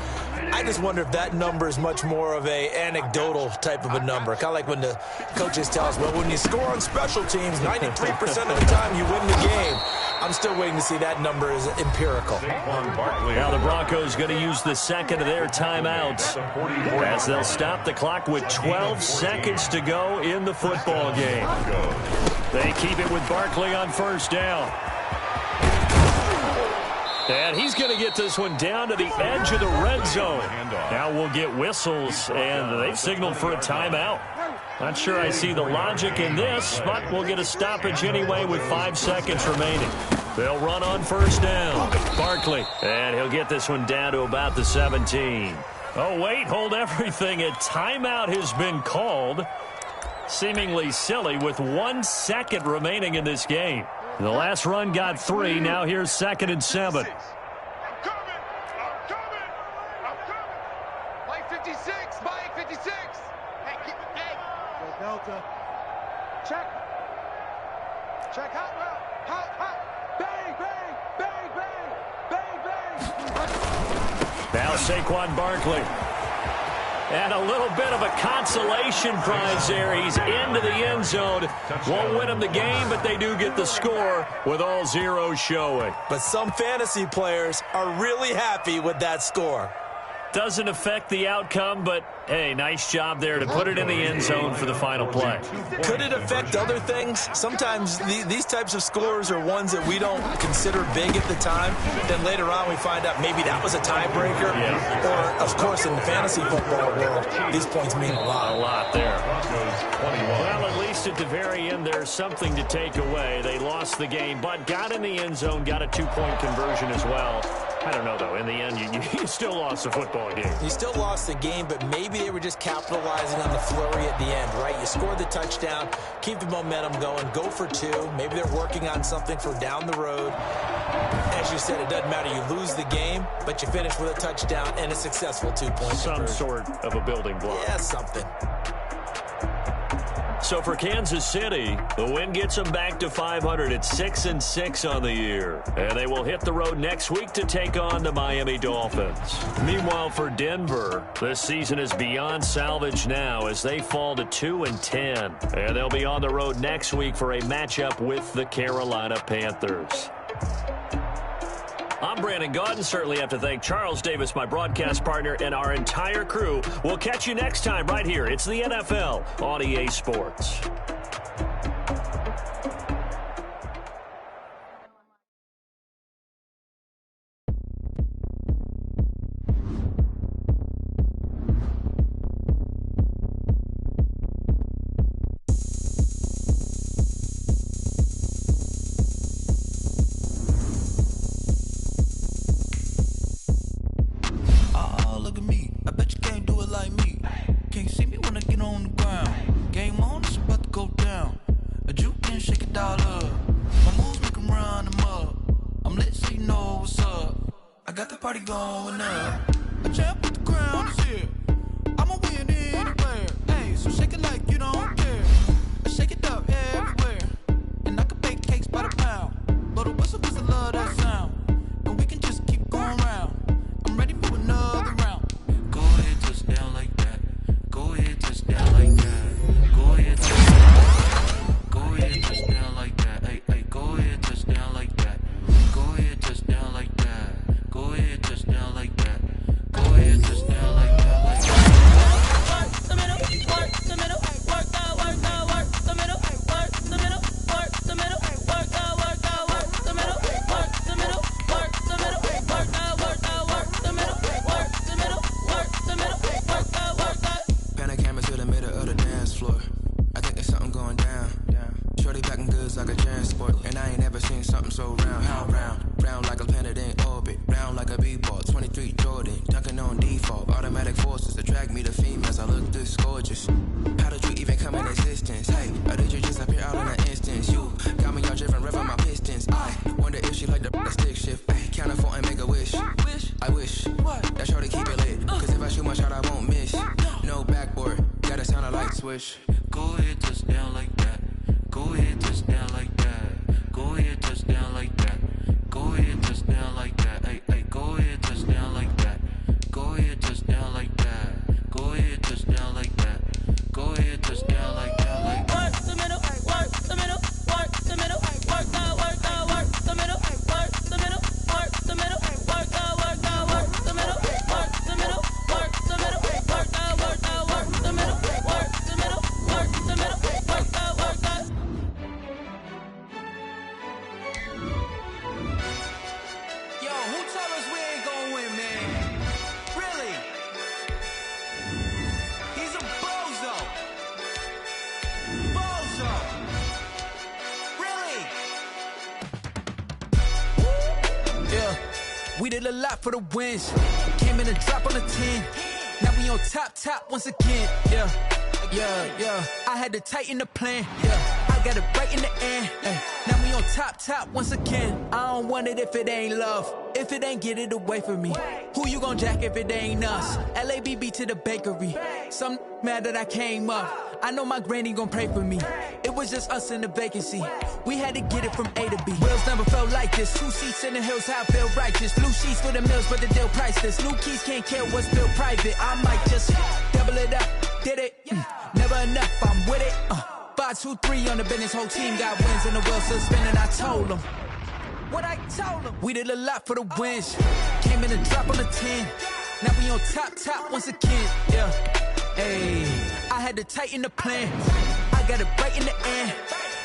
I just wonder if that number is much more of a anecdotal type of a number. Kind of like when the coaches tell us, well, when you score on special teams, 93% of the time you win the game. I'm still waiting to see that number is empirical. Now the Broncos going to use the 2nd of their timeouts as they'll stop the clock with 12 seconds to go in the football game. They keep it with Barkley on 1st down. And he's going to get this one down to the edge of the red zone. Now we'll get whistles, and they've signaled for a timeout. Not sure I see the logic in this, but we'll get a stoppage anyway with 5 seconds remaining. They'll run on 1st down. Barkley, and he'll get this one down to about the 17. Oh, wait, hold everything. A timeout has been called. Seemingly silly with 1 second remaining in this game. The last run got 3. Now here's 2nd and 7. I'm coming. Mike 56, Mike 56. Hey. Go Delta. Check, hot route. Bang. Now Saquon Barkley. And a little bit of a consolation prize there. He's into the end zone. Won't win them the game, but they do get the score with all zeros showing. But some fantasy players are really happy with that score. Doesn't affect the outcome, but, hey, nice job there to put it in the end zone for the final play. Could it affect other things? Sometimes these types of scores are ones that we don't consider big at the time. Then later on we find out maybe that was a tiebreaker. Yeah. Or, of course, in the fantasy football world, these points mean a lot. A lot there. Well, at least at the very end, there's something to take away. They lost the game, but got in the end zone, got a 2-point conversion as well. I don't know, though. In the end, you still lost the football game. You still lost the game, but maybe they were just capitalizing on the flurry at the end, right? You scored the touchdown, keep the momentum going, go for 2. Maybe they're working on something for down the road. As you said, it doesn't matter. You lose the game, but you finish with a touchdown and a successful 2-point Some conversion. sort of a building block. Yeah, something. So for Kansas City, the win gets them back to 500 at 6-6 on the year. And they will hit the road next week to take on the Miami Dolphins. Meanwhile, for Denver, this season is beyond salvage now as they fall to 2-10. And they'll be on the road next week for a matchup with the Carolina Panthers. I'm Brandon Gaudin. Certainly have to thank Charles Davis, my broadcast partner, and our entire crew. We'll catch you next time right here. It's the NFL on EA Sports. Party going up. A champ with the crown is here. I'ma win anywhere. Hey, so shake it like you don't care. I shake it up everywhere. And I can bake cakes by the pound. Blow the whistle 'cause I love that sound. And we can just keep going round. I'm ready for another round. Go ahead, touch down like that. Go ahead, touch down like that. Go ahead, touch down. Go ahead, touch down like that. Hey, hey, go ahead, touch down like that. Go ahead, touch down like that. Go ahead, touch down like that. Go ahead, touch down like that, like that. Work the middle, work the middle, work the middle, work the middle, work the middle, work the middle, work the middle, work the middle, work the middle, work the middle, work the middle, work the middle, work the. Pan a camera to the middle of the dance floor. I think there's something going down. Shorty packing goods like a transport, and I ain't never seen something so round. How round? Round like a planet in orbit, round like a b-ball. 23 Jordan, dunking on default. Automatic forces attract me to females. I look this gorgeous. How did you even come in existence? Hey, or did you just appear out in an instance? You got me all driven, revving my pistons. I wonder if she like the stick shift. Hey, count it 4 and make a wish. I wish that shorty keep it lit. 'Cause if I shoot my shot, I won't miss. No backboard, gotta sound a light switch. Go ahead, touch down like that. Go ahead, touch down like that. Go ahead, touch down like that. Go ahead, touch down like that. Hey, hey, go ahead, touch down like that. Go ahead, touch down like that. Go ahead, touch down like that. Go ahead, touch down like that, like that. Work the middle, work the middle, work the middle, work the middle, work the middle, work the middle, work the middle, work the middle, work the middle, work the middle, work the middle, work the middle, work the middle, work the middle, work the. Yo, who told us we ain't gonna win, man? Really? He's a bozo. Bozo. Really? Yeah, we did a lot for the wins. Came in a drop on a 10. Now we on top once again. Yeah. I had to tighten the plan. Yeah, I got it right in the end. Now we on top once again. I don't want it if it ain't love. If it ain't, get it away from me. Who you gon' jack if it ain't us? LABB to the bakery. Some mad that I came up. I know my granny gon' pray for me. It was just us in the vacancy. We had to get it from A to B. Wheels never felt like this. 2 seats in the hills, how I feel righteous. Blue sheets for the mills, but the deal priceless. New keys can't care what's built private. I might just double it up, did it. Never enough, I'm with it. 5, 2, 3 on the business. Whole team got wins and the wheels still spinning. I told them what I told them. We did a lot for the wins. Came in and drop on the 10. Now we on top once again. Yeah. Hey, I had to tighten the plan. I got it right in the end.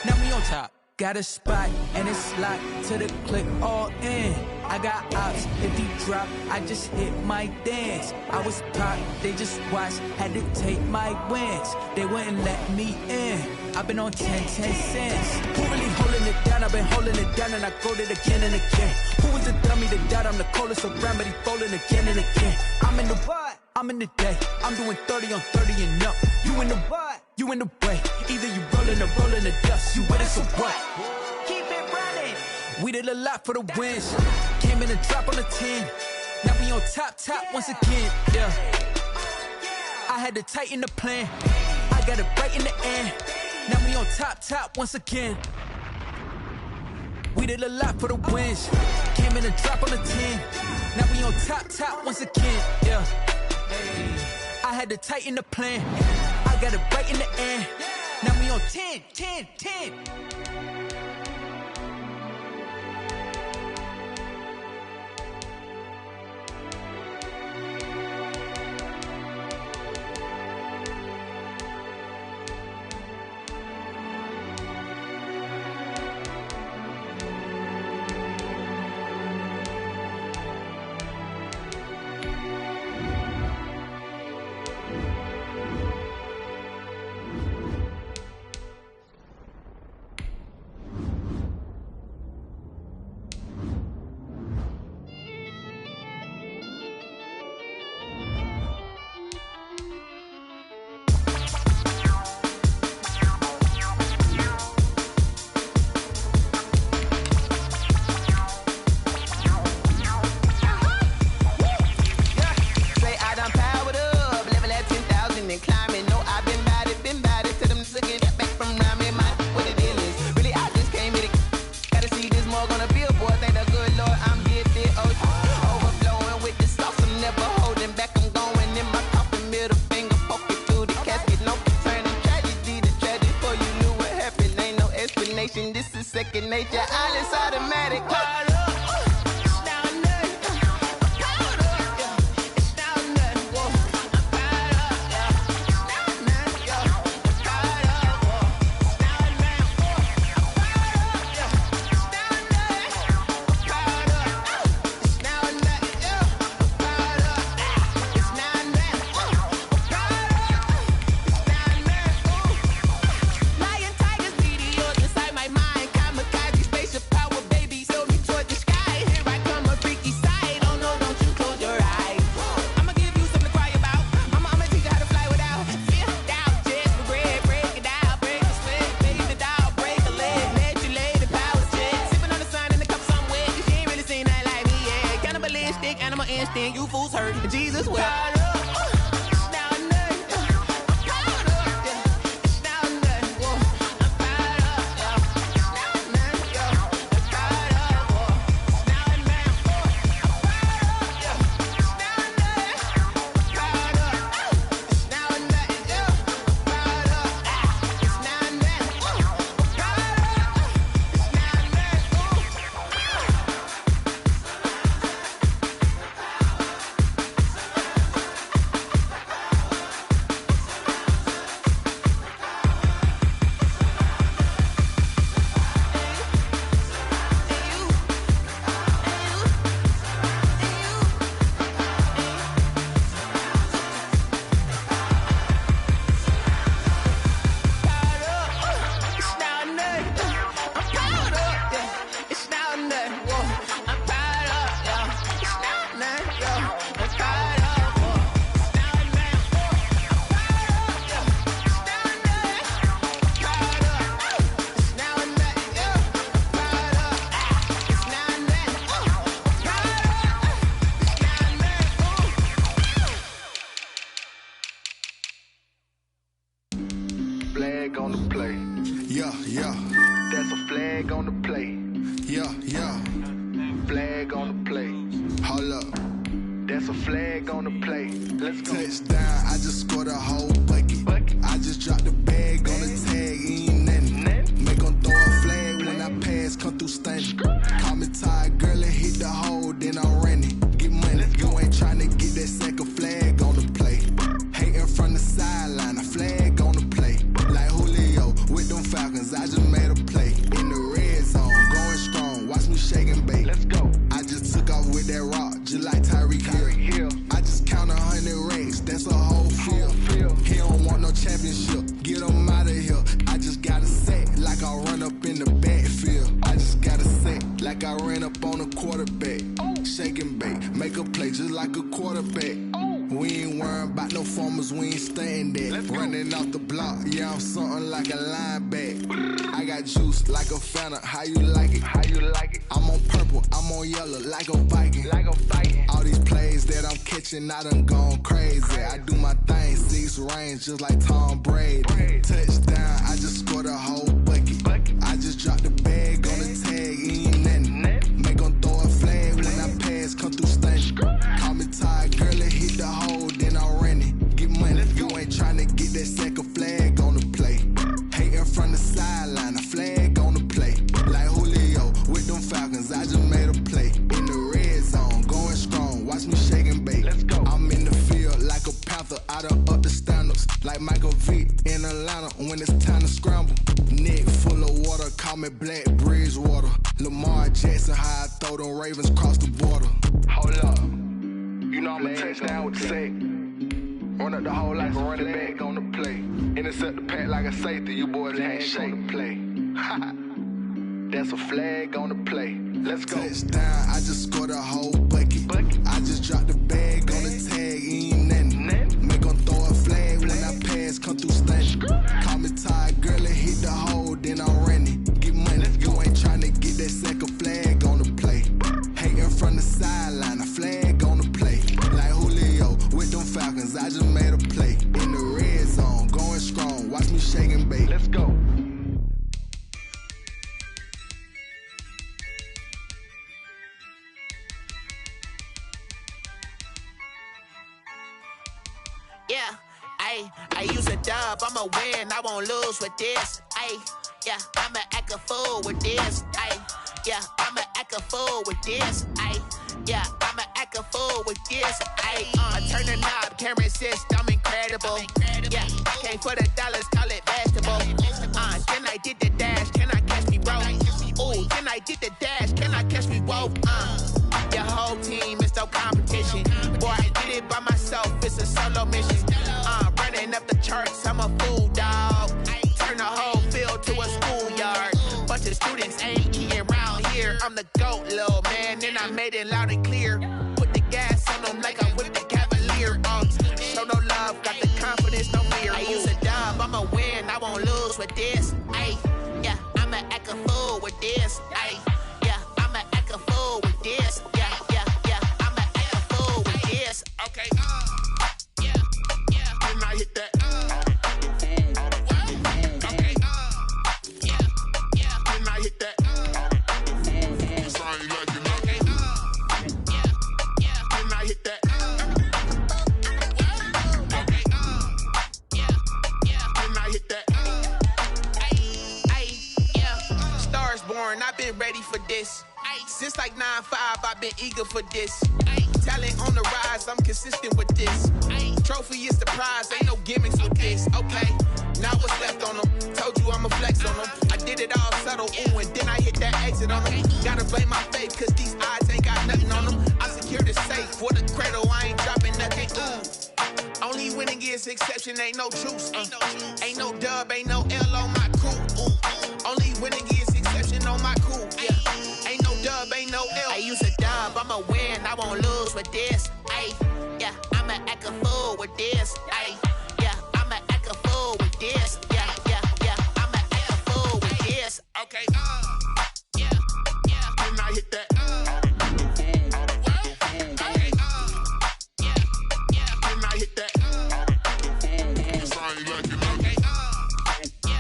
Now we on top. Got a spot and it's locked to the clip all in. I got ops, if he drop, I just hit my dance. I was pop, they just watched, had to take my wins. They wouldn't let me in. I've been on 10 cents. Who really holding it down? I've been holding it down and I go it again and again. Who was the dummy that doubt I'm the coldest around, but he folding again and again. I'm in the what? I'm in the day. I'm doing 30 on 30 and up. You in the what? You in the way. Either you rolling or rolling the dust. You with it, so what? Keep it running. We did a lot for the wins. Came in and drop on the 10. Now we on top once again. Yeah. I had to tighten the plan. I got it right in the end. Now we on top once again. We did a lot for the wins. Came in and drop on the 10. Now we on top once again. Yeah. Hey. I had to tighten the plan. I got it right in the end. Now we on 10. This is second nature, all is automatic. Lion, tigers, meteors inside my mind. Kamikaze, spaceship power, baby. Show me torture. on the play. Yeah, yeah. That's a flag on the play. Yeah, yeah. Flag on the play. Hold up. That's a flag on the play. Let's go. Touchdown, I just scored a whole bucket. I just dropped the bag on the tag, ain't nothing. Make them throw a flag when I pass, come through stunning. Call me tired, girl, and hit the hole, then I'm running. Get money, you ain't tryna get that second flag on the play. Hating from the sideline, a flag on the play. Like Julio with them Falcons, I just made a play. In the red zone, going strong, watch me shake and bake. Let's go. I just took off with that rock, just like Tyreek Hill. I just count 100 racks, that's a whole field. He don't want no championship, get him out of here. I just got a set, like I run up in the backfield. I just got a set, like I ran up on a quarterback. Shake and bake, make a play just like a quarterback. We ain't worrying about no formers, we ain't staying there. Running off the block, yeah, I'm something like a linebacker. I got juice like a Fanta, how you like it? How you like it? I'm on purple, I'm on yellow, like a Viking. Like a Viking. All these plays that I'm catching, I done gone crazy. I do my thing, 6 range, just like Tom Brady. Touchdown, I just scored a whole bucket. I just dropped the bag on the tag, ain't nothing. Make them throw a flag when I pass, come through stunning. Call me tired, girl, and hit the hole, then I'm running. Get money, you ain't tryna get that second flag on the play. Hating from the sideline, a flag on the play. Like Julio with them Falcons, I just made a play. In the red zone, going strong, watch me shake and bake. Let's go. I'm in the field like a panther, I done up the standards. Like Michael Vick in Atlanta when it's time to scramble. Neck full of water, call me Black Bridgewater. Lamar Jackson, how I throw them Ravens across the border. Hold up. You know I'm a touchdown with the sack. Run up the hole like a running back on the play. Intercept the pack like a safety. You boys ain't shake the play. That's a flag on the play. Let's go. Touchdown, I just scored a whole bucket. I just dropped the bag on the tag, ain't nothing. Make them throw a flag when I pass, come through stunning. Call me tired, girl, and hit the hole, then I'm running. Get money, you ain't tryna get that second flag on the play. Hating from the sideline, a flag on the play. Like Julio with them Falcons, I just made a play. In the red zone, going strong, watch me shake and bake. Let's go. Yeah, I use a dub, I'ma win, I won't lose with this. Yeah, I'ma act a fool with this. Yeah, I'ma act a fool with this. Yeah, I'ma act a fool with this. I turn the knob, camera assist, I'm incredible. Yeah, came for the dollars, call it basketball. Then I did the dash, can I catch me, bro? Ooh, then I did the dash, can I catch me, whoa? Your whole team is no competition. Boy, I did it by myself, it's a solo mission. Running up the charts, I'm a fool, dog. Turn the whole field to a schoolyard. Bunch of students ain't eating around here. I'm the GOAT, little man, and I made it loud and clear. Put the gas on them like I'm with the Cavalier. Show no love, got the confidence, no fear. I use a dub, I'ma win, I won't lose with this. Yeah, I'ma act a fool with this. Yeah, I'ma act a fool with this. Yeah, I'ma act a fool with this. Okay, yeah, and I hit that. Okay, yeah, and I hit that. Sorry, like you know. Okay, yeah, and I hit that. Okay, yeah, and I hit that. Yeah, stars born, I've been ready for this. Since like 9-5, I've been eager for this. Talent on the rise, I'm consistent with this. Trophy is the prize, ain't no gimmicks with this. Okay, now what's left on them? Told you I'ma flex on them. I did it all subtle, ooh, and then I hit that exit on them. Gotta blame my faith, cause these odds ain't got nothing on them. I secured the safe for the cradle, I ain't dropping nothing, ooh. Only winning is exception, ain't no truce. Ain't no dub, ain't no L on my crew. Only winning is exception on my crew. Yeah, ain't no dub, ain't no L. I use a dub, I'ma win, I won't lose with this. Yeah, I'ma act a fool with this. Yeah, I'ma act a fool with this. Yeah, I'ma act a fool with this. Okay, yeah, and I hit that. Okay, yeah, and I hit that. Sorry, like you know. Okay, yeah,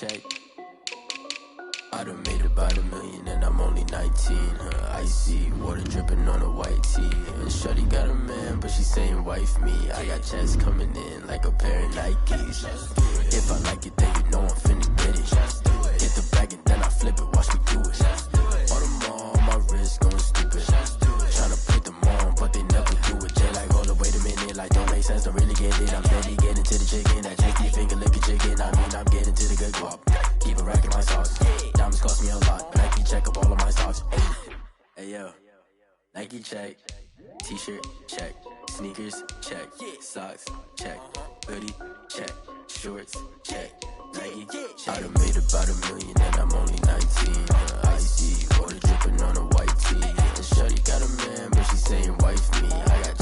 check. I done made about $1 million and I'm only 19. Icy water dripping on a white tee. And shawty got a man, but she saying wife me. I got checks coming in like a pair of Nikes. If I like it, then you know I'm finna get it. Hit the bag and then I flip it, watch me do it. All my wrist going stupid. Tryna put them on, but they never do it. They like, hold up, wait a minute, like don't make sense, don't really get it. I'm steady getting to the chicken, that tasty finger licking chicken. I mean, I'm getting to the good guap. Keep it racking my sauce. Diamonds cost me a lot. Nike check up all of my stocks. Hey yo, Nike check. T-shirt check. Sneakers check. Socks check. Hoodie check. Shorts check. Nike check. I done made about $1 million and I'm only 19. Icy water dripping on a white tee. And shawty got a man, but she saying wife me. I got